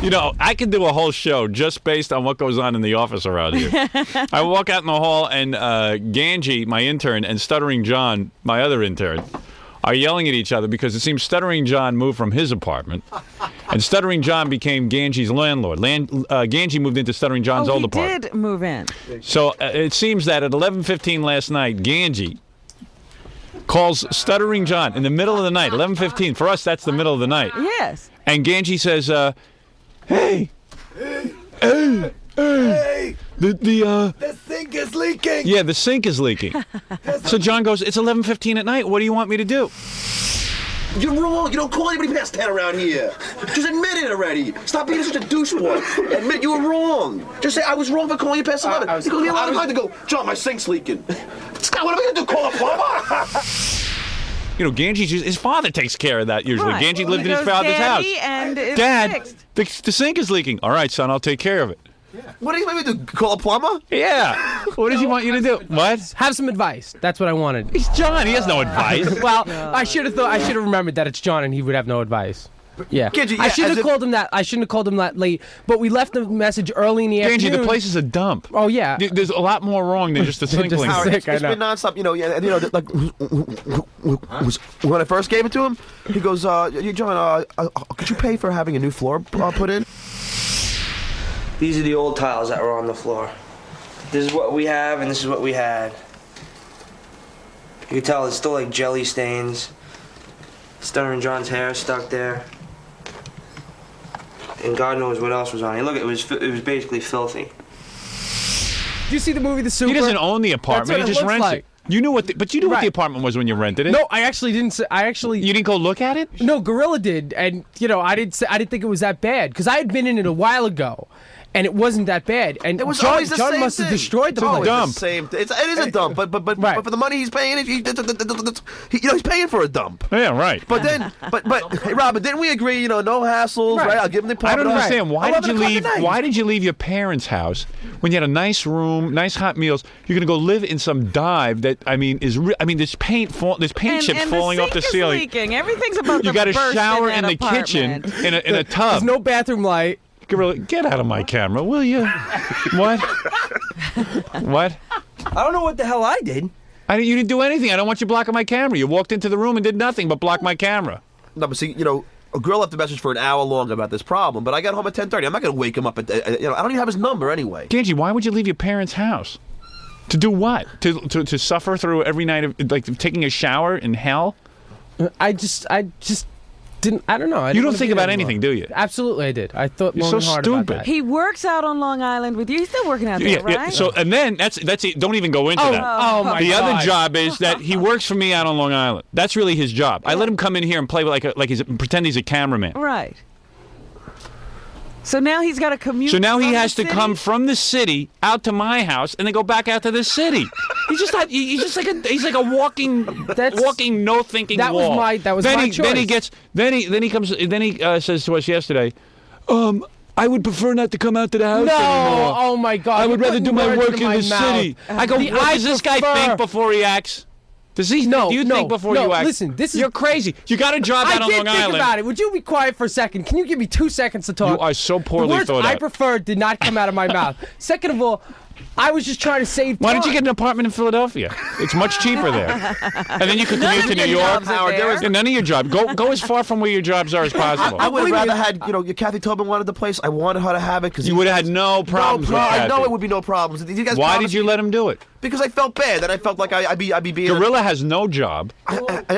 You know, I could do a whole show just based on what goes on in the office around here. I walk out in the hall, and Gange, my intern, and Stuttering John, my other intern, are yelling at each other because it seems Stuttering John moved from his apartment, and Stuttering John became Gange's landlord. Gange moved into Stuttering John's old apartment. He did move in. So it seems that at 11:15 last night, Gange calls Stuttering John in the middle of the night, 11:15. For us, that's the middle of the night. Yes. And Gange says, hey, the sink is leaking. Yeah, the sink is leaking. So John goes, it's 11:15 at night. What do you want me to do? You're wrong. You don't call anybody past 10 around here. Just admit it already. Stop being such a doucheboy. Admit you were wrong. Just say, I was wrong for calling you past 11. You go, I to go, John, my sink's leaking. Scott, what am I going to do? Call a plumber? You know, Gange, his father takes care of that usually. Right. Gange lived in his father's house. And Dad, the sink is leaking. All right, son, I'll take care of it. Yeah. What do you want me to do? Call a plumber? Yeah. What does he want you to do? What? Have some advice. That's what I wanted. He's John. He has no advice. Well, I should have remembered that it's John and he would have no advice. Yeah. I shouldn't have called him that. I shouldn't have called him that late. But we left the message early in the afternoon. Gange, the place is a dump. Oh yeah. There's a lot more wrong than just the sink leaking. It's been nonstop. When I first gave it to him, he goes, John, could you pay for having a new floor put in? These are the old tiles that were on the floor. This is what we have, and this is what we had. You can tell it's still like jelly stains. Stuttering John's hair stuck there. And God knows what else was on it. Look, it was basically filthy. Did you see the movie The Super? He doesn't own the apartment. He just rents it. You knew what the apartment was when you rented it. No, I actually didn't. You didn't go look at it. No, Gorilla did, and I didn't think it was that bad because I had been in it a while ago. And it wasn't that bad. And it was John, always the John same must have thing. destroyed the place. Dump. The same. It is a dump, but for the money he's paying, he's paying for a dump. Yeah, right. But then, hey, Robert, didn't we agree? No hassles, right? I'll give him the apartment. I don't understand. Why did you leave your parents' house when you had a nice room, nice hot meals? You're gonna go live in some dive that there's paint chips falling off the ceiling. Leaking. Everything's about you got a shower in the kitchen in a tub. There's no bathroom light. Get out of my camera, will you? What? What? I don't know what the hell I did. You didn't do anything. I don't want you blocking my camera. You walked into the room and did nothing but block my camera. No, but see, a girl left a message for an hour long about this problem, but I got home at 10:30. I'm not going to wake him up at, I don't even have his number anyway. Gange, why would you leave your parents' house? To do what? To suffer through every night of taking a shower in hell? I just didn't. I don't know. You don't think about anything, do you? Absolutely, I did. I thought you're long so and hard stupid. about that. He works out on Long Island with you. He's still working out there, right? Yeah. So and then that's it. Don't even go into that. Oh my God. The other job is that he works for me out on Long Island. That's really his job. I let him come in here and play pretend he's a cameraman. Right. So now he's got to commute. So now he has to come from the city out to my house and then go back out to the city. He's like a walking no thinking wall. That was my choice. Then he says to us yesterday, I would prefer not to come out to the house anymore. Oh my God! I would rather do my work in the city. I go, what does this guy think before he acts? Does he? Do you think before you act? Listen, you're crazy. You got a job out on Long Island. I did think about it. Would you be quiet for a second? Can you give me 2 seconds to talk? You are so poorly thought out. The words I preferred did not come out of my mouth. Second of all, I was just trying to save time. Why don't you get an apartment in Philadelphia? It's much cheaper there. And then you could commute to New York. None of your jobs. Go as far from where your jobs are as possible. I would have rather had, Kathy Tobin wanted the place. I wanted her to have it because you would have had no problems with Kathy. I know it would be no problems. Why did you let him do it? Because I felt bad. That I felt like I'd be being. Gorilla has no job.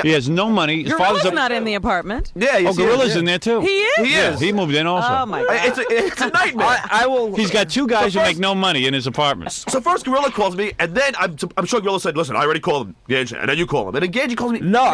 He has no money. His Gorilla's not in the apartment. Yeah. Gorilla's in there too. He is. He is. He moved in also. Oh my God. It's a nightmare. He's got 2 guys who make no money in his apartment. So first Gorilla calls me, and then I'm sure Gorilla said, "Listen, I already called him, Gange," and then you call him, and then Gange calls me. No,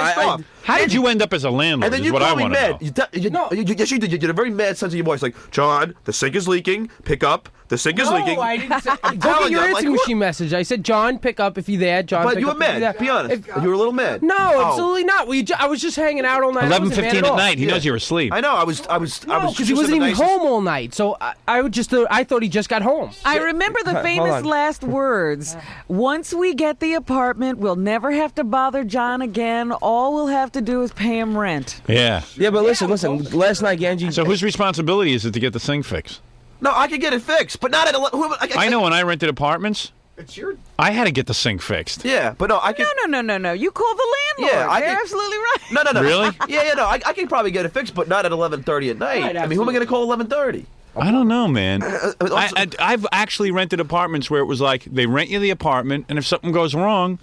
how did you end up as a landlord? And then you is what call I me want mad. to know. Yes, you did. You did a very mad sense of your voice, like, John, the sink is leaking. Pick up The sink is leaking. No, I didn't say. Look at telling your you, I'm answering like, machine message. I said, John, pick up if you're there. John, But pick you were up if you're mad. there. Be honest. You were a little mad. No, Oh. absolutely not. I was just hanging out all night. 11:15 at night. He Yeah. knows you're asleep. I know. I was No, because he just wasn't in the even nicest- home all night. So I thought he just got home. I remember the Hold famous on. last words. Once we get the apartment, we'll never have to bother John again. All we'll have to do is pay him rent. Yeah. Yeah, but listen. Last night, Gange. So whose responsibility is it to get the sink fixed? No, I could get it fixed, but not at 11. I know when I rented apartments, It's your. I had to get the sink fixed. Yeah, but no, I can. No. You call the landlord. Yeah, I You're can- absolutely right. No. Really? Yeah, no. I can probably get it fixed, but not at 11:30 at night. Right, I mean, who am I going to call 11:30? I don't know, man. Also- I've actually rented apartments where it was like they rent you the apartment, and if something goes wrong,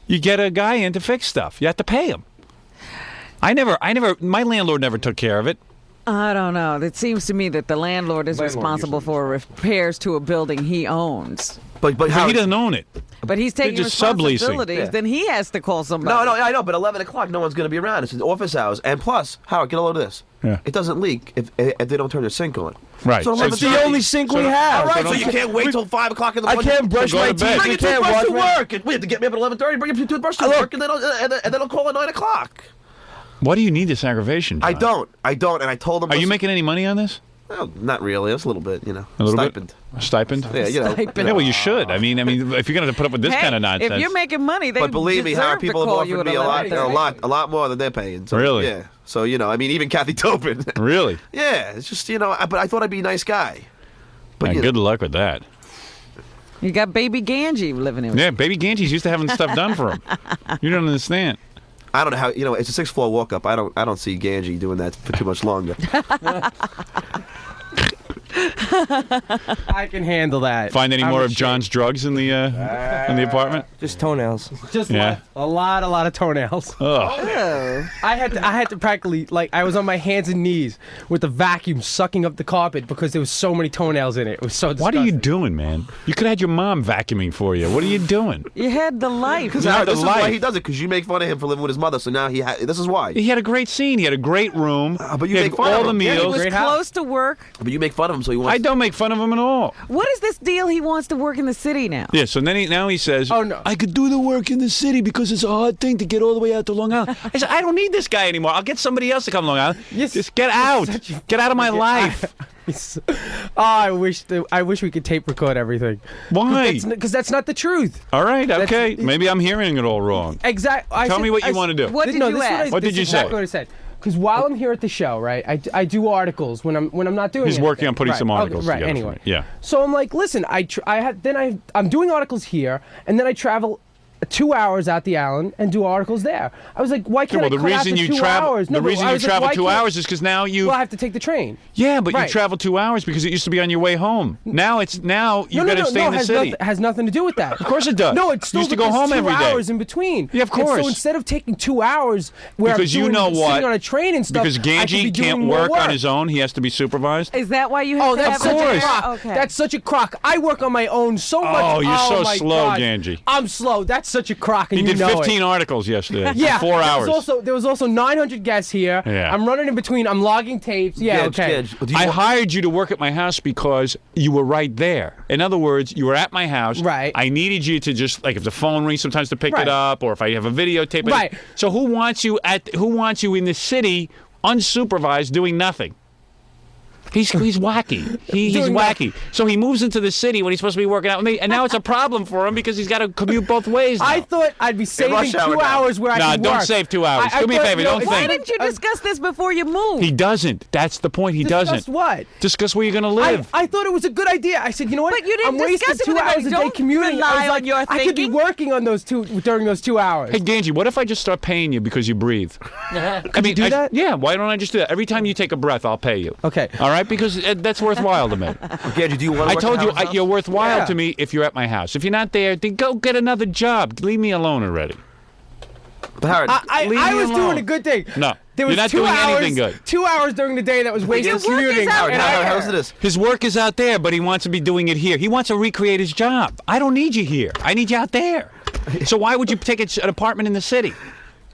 you get a guy in to fix stuff. You have to pay him. My landlord never took care of it. I don't know. It seems to me that the landlord is responsible for repairs to a building he owns. But But how? he doesn't own it. But he's taking just subleasing. responsibilities. Yeah. Then he has to call somebody. No, I know, but 11 o'clock, no one's going to be around. It's an office hours. And plus, Howard, get a load of this. Yeah. It doesn't leak if they don't turn their sink on. Right. So So It's the only sink we have. All right, so you can't wait till 5 o'clock in the I morning. can't brush go my to bed. teeth. Bring I your can't toothbrush wash to my. work. We have to get me up at 11:30. Bring your toothbrush to Look. work, and then I'll call at 9 o'clock. Why do you need this aggravation, John? I don't, and I told him. Are you listen- making any money on this? Well, not really. It's a little bit, you know. A little Stipend. bit? A stipend? Yeah, you know. Stipend. Yeah, well, you should. I mean, if you're going to put up with this Hey, kind of nonsense. if you're making money, they But believe me, Howard, deserve to people have call you offered at me a 11:30. lot more than they're paying. So, Really? Yeah. So I mean, even Kathy Tobin. Really? Yeah, it's just but I thought I'd be a nice guy. But Man, you good luck with that. You got baby Gange living in. Yeah, baby Gange's used to having stuff done for him. You don't understand. I don't know how it's a 6th floor walk up. I don't see Gange doing that for too much longer. I can handle that. Find any I'm more of ashamed. John's drugs in the apartment? Just toenails. Just Yeah. a lot of toenails. Oh, Oh. I had to practically I was on my hands and knees with the vacuum sucking up the carpet because there was so many toenails in it. It was so disgusting. what are you doing, man? You could have had your mom vacuuming for you. What are you doing? You had the life. You had the This is why life. he does it, because you make fun of him for living with his mother. So now this is why. He had a great scene. He had a great room. But you he had make fun all of the him. Yeah, He meals. was Great house. close to work. But you make fun of him, so he wants. I don't make fun of him at all. What is this deal? He wants to work in the city now. Yeah, so then now he says, Oh, no. I could do the work in the city because it's a hard thing to get all the way out to Long Island. I said, I don't need this guy anymore. I'll get somebody else to come to Long Island. Yes. Just get out. Get out of my life. I wish we could tape record everything. Why? Because that's not the truth. All right, okay. That's- Maybe I'm hearing it all wrong. Exactly. Tell me what you want to do. What did you ask? What did you say? Exactly what I said. Because while I'm here at the show, right, I do articles when I'm not doing. He's working anything. on putting Right, some okay, articles right. together for Anyway, me. Yeah. So I'm like, listen, I'm doing articles here, and then I travel 2 hours out the island and do articles there. I was like, why Yeah, can't well, I the cut out reason the you 2 travel, hours? No, the but reason I you was like, travel why 2 can't- hours is because now you. Well, I have to take the train. Yeah, but you Right. travel 2 hours because it used to be on your way home. Now you got to stay in the has city. has nothing to do with that. Of course it does. No, it's still You used to go because home 2 every day. hours in between. Yeah, of And course. so instead of taking 2 hours where Because I'm you doing, know what? sitting on a train and stuff, Because I could be Gange doing can't more work on his own. He has to be supervised. Is that why you have Oh, to that's have such a a course. crock. Okay. That's such a crock. I work on my own so much. Oh, you're so my slow, God. Gange. I'm slow. That's such a crock, and He you did know 15 it. articles yesterday. Yeah, 4 hours. There was also 900 guests here. Yeah. I'm running in between. I'm logging tapes. Yeah, okay. Do you I want- hired you to work at my house because you were right there. In other words, you were at my house. Right. I needed you to just if the phone rings sometimes to pick Right. it up, or if I have a videotape. Right. So who wants you in the city unsupervised doing nothing? He's wacky. He's Doing wacky. So he moves into the city when he's supposed to be working out with me, and now it's a problem for him because he's got to commute both ways now. I thought I'd be saving rush 2 hour now. hours where I Nah, could don't work. save 2 hours. I Do me a thought, favor, you know, don't Why think. didn't you discuss this before you moved? He doesn't. That's the point. He doesn't. Discuss what? Discuss where you're going to live. I thought it was a good idea. I said, you know what? But you didn't I'm wasting discuss it 2 with hours a anybody. day Don't commuting. rely I was like, on your I could be thinking. working on during those 2 hours. Hey, Gange, what if I just start paying you because you breathe? Could you do that? Yeah, why don't I just do that? Every time you take a breath, I'll pay you. Okay. All right? Because that's worthwhile to me. Gange, do you want to I told you you're worthwhile Yeah. to me if you're at my house. If you're not there, then go get another job. Leave me alone already. Howard, I Leave me was alone. doing a good thing. No, There was you're not 2 doing hours, anything good. 2 hours during the day that was wasted work is commuting. out and there. how's this? His work is out there, but he wants to be doing it here. He wants to recreate his job. I don't need you here. I need you out there. So why would you take an apartment in the city?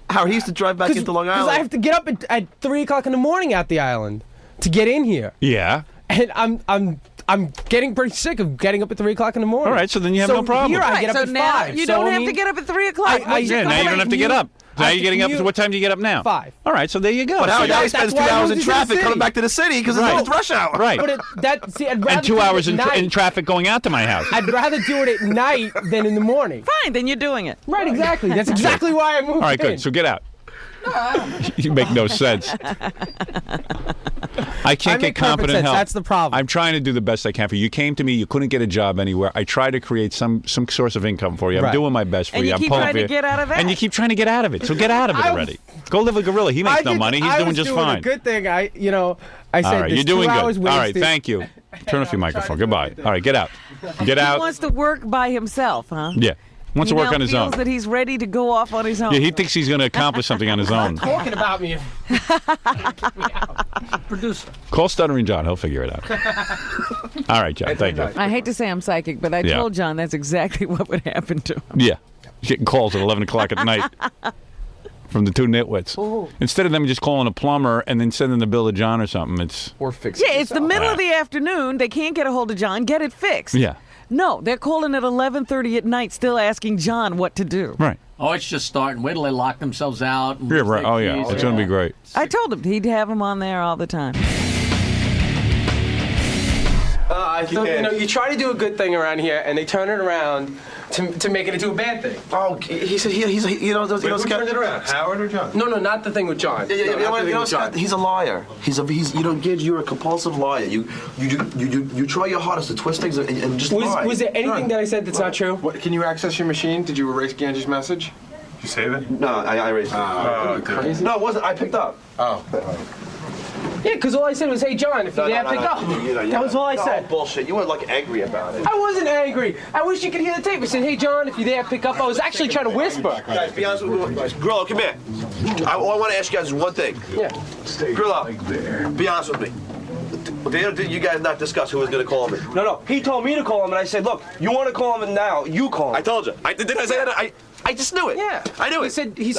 Howard, he used to drive back into Long Because Island. I have to get up at 3 o'clock in the morning out the island to get in here. Yeah. And I'm I'm getting pretty sick of getting up at 3 o'clock in the morning. All right, so then you have no problem. Here I Right, get up so at now 5. you So, don't I have mean, to get up at 3 o'clock. I- Yeah, now you don't have to get up. Now you're getting up. commute. What time do you get up now? 5. All right, so there you go. But Howard, So now he you- spends 2 why I hours moved in to the traffic city. coming back to the city because Right. it's rush hour. right. But I'd rather And 2 do it hours at night. in traffic going out to my house. I'd rather do it at night than in the morning. Fine, then you're doing it. Right, exactly. That's exactly why I moved All right, in. good. So get out. You make no sense. I can't get make perfect competent sense. help. That's the problem. I'm trying to do the best I can for you. You came to me. You couldn't get a job anywhere. I try to create some source of income for you. I'm Right. doing my best for And you. you I'm keep pulling trying for to you. get out of that. And you keep trying to get out of it. So get out of it already. Go live with Gorilla. He makes no money. He's doing just fine. A good thing. I said All right, there's you're doing 2 good. hours All right, wasted. thank you. Turn off your microphone. Goodbye. All right, get out. Get He out. wants to work by himself, huh? Yeah. Wants to He work now on his feels own. that he's ready to go off on his own. Yeah, he thinks he's going to accomplish something on his own. Talking about me. Call Stuttering John. He'll figure it out. All right, John. Thank you. I hate to say I'm psychic, but I Yeah. told John that's exactly what would happen to him. Yeah. He's getting calls at 11 o'clock at night from the two nitwits. Instead of them just calling a plumber and then sending the bill to John or something, it's... Or fix Yeah, it's the middle of the afternoon. They can't get a hold of John. Get it fixed. Yeah. No, they're calling at 11:30 at night, still asking John what to do. Right. Oh, it's just starting. Wait till they lock themselves out. And Yeah, lose right. their Oh, yeah. keys. It's going to be great. I told him he'd have him on there all the time. You try to do a good thing around here, and they turn it around to make it into a bad thing. Oh, he said turned it around, Howard or John? No, not the thing with John. Scott, he's a liar. You're a compulsive liar. You try your hardest to twist things and just lie. Was there anything that I said that's not true? What, can you access your machine? Did you erase Gange's message? Did you save it? No, I erased it. Crazy. No, it wasn't. I picked up. Oh. Yeah, because all I said was, "Hey, John, if you didn't pick up." That was all I said. Bullshit. You were like angry about it. I wasn't angry. I wish you could hear the tape. I said, "Hey, John, if you didn't pick up," I was actually trying to whisper. Guys, be honest with me. Grillo, come here. I want to ask you guys one thing. Yeah. Grillo, be honest with me. Did you guys not discuss who was going to call me? No. He told me to call him, and I said, look, you want to call him now, you call him. I told you. Did I say that? I just knew it. Yeah. I knew it. He said. He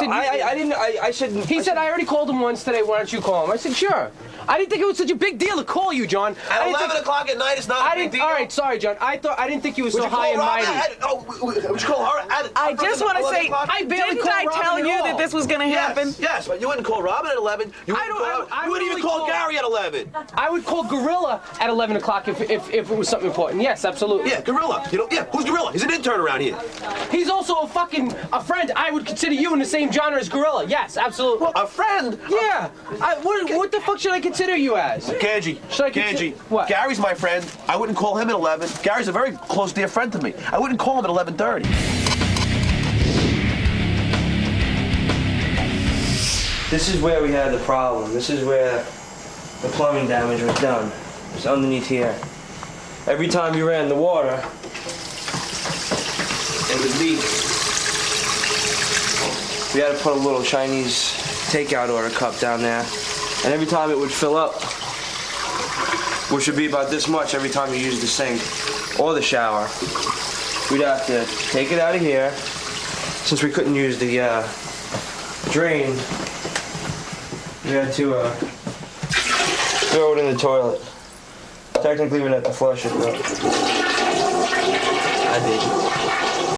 said, I already called him once today. Why don't you call him? I said, sure. I didn't think it was such a big deal to call you, John. At 11 o'clock at night, it's not a big deal. All right, sorry, John. I didn't think you were Would so you call high and Robin? mighty. Would you call her? I just want to say, didn't I tell you that this was going to happen? Yes, but you wouldn't call Robin at 11. You wouldn't even call Gary at 11. I would call Gorilla at 11 o'clock if it was something important. Yes, absolutely. Yeah, Gorilla. Who's Gorilla? He's an intern around here. He's also a friend. I would consider you in the same genre as Gorilla. Yes, absolutely. A friend? Yeah. What the fuck should I consider you as? Gange. What? Gary's my friend. I wouldn't call him at 11. Gary's a very close, dear friend to me. I wouldn't call him at 11:30. This is where we had the problem. This is where the plumbing damage was done. It's underneath here. Every time you ran the water, it would leak. We had to put a little Chinese takeout order cup down there. And every time it would fill up, which would be about this much every time you use the sink or the shower, we'd have to take it out of here. Since we couldn't use the drain, we had to throw it in the toilet. Technically, we'd have to flush it, but I did.